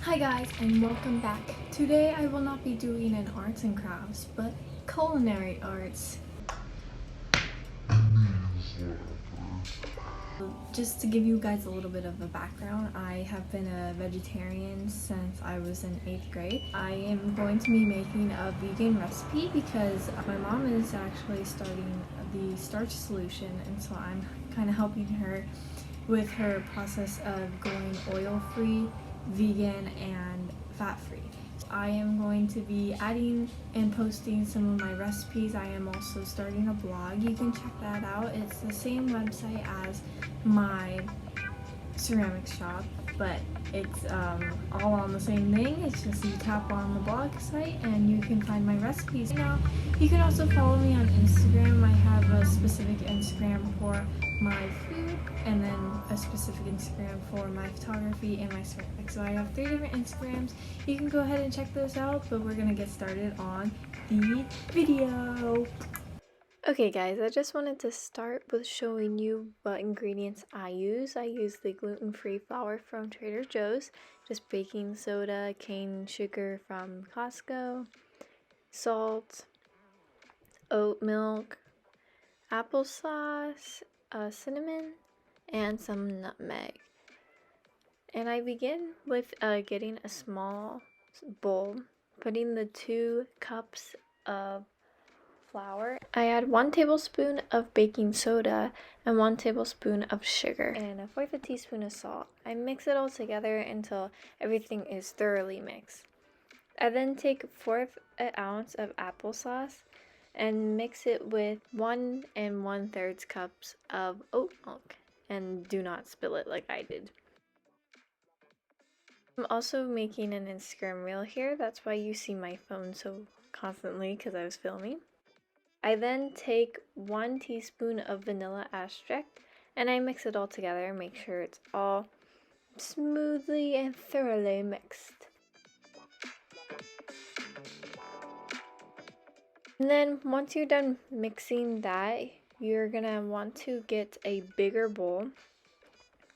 Hi guys and welcome back. Today I will not be doing an arts and crafts but culinary arts. Just to give you guys a little bit of a background, I have been a vegetarian since I was in 8th grade. I am going to be making a vegan recipe because my mom is actually starting the Starch Solution, and so I'm kind of helping her with her process of going oil-free, vegan, and fat-free. I am going to be adding and posting some of my recipes. I am also starting a blog. You can check that out. It's the same website as my ceramics shop, but it's all on the same thing. It's just you tap on the blog site and you can find my recipes. Now, you can also follow me on Instagram. I have a specific Instagram for my food and then a specific Instagram for my photography and my ceramics. So I have 3 different Instagrams. You can go ahead and check those out, but we're gonna get started on the video. Okay guys, I just wanted to start with showing you what ingredients I use. I use the gluten-free flour from Trader Joe's, just baking soda, cane sugar from Costco, salt, oat milk, applesauce, cinnamon, and some nutmeg. And I begin with getting a small bowl, putting the 2 cups of flour. I add 1 tablespoon of baking soda and 1 tablespoon of sugar and 1/4 teaspoon of salt. I mix it all together until everything is thoroughly mixed. I then take 1/4 ounce of applesauce and mix it with 1 1/3 cups of oat milk, and do not spill it like I did. I'm also making an Instagram reel here. That's why you see my phone so constantly, because I was filming. I then take 1 teaspoon of vanilla extract and I mix it all together, make sure it's all smoothly and thoroughly mixed. And then once you're done mixing that, you're gonna want to get a bigger bowl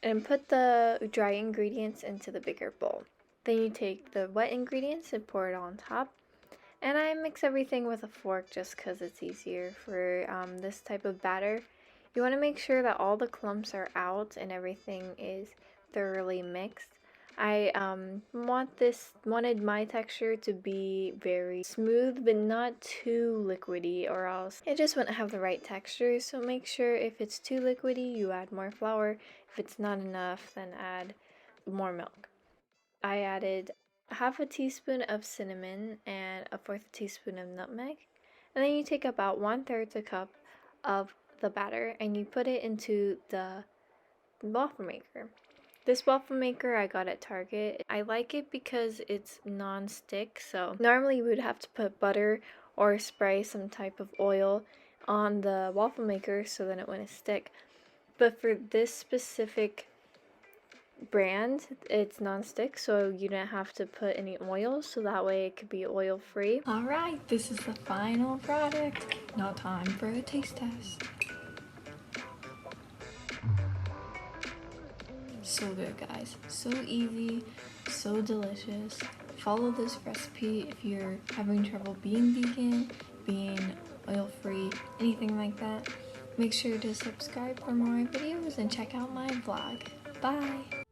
and put the dry ingredients into the bigger bowl. Then you take the wet ingredients and pour it on top. And I mix everything with a fork just because it's easier for this type of batter. You want to make sure that all the clumps are out and everything is thoroughly mixed. I wanted my texture to be very smooth but not too liquidy, or else it just wouldn't have the right texture. So make sure if it's too liquidy, you add more flour. If it's not enough, then add more milk. I added 1/2 teaspoon of cinnamon and 1/4 teaspoon of nutmeg, and then you take about 1/3 cup of the batter and you put it into the waffle maker. This waffle maker I got at Target. I like it because it's non-stick, so normally you would have to put butter or spray some type of oil on the waffle maker so then it wouldn't stick. But for this specific brand, it's non-stick, so you don't have to put any oil, so that way it could be oil free. All right, this is the final product. Now time for a taste test. So good, guys. So easy, so delicious. Follow this recipe if you're having trouble being vegan, being oil free, anything like that. Make sure to subscribe for more videos and check out my vlog. Bye!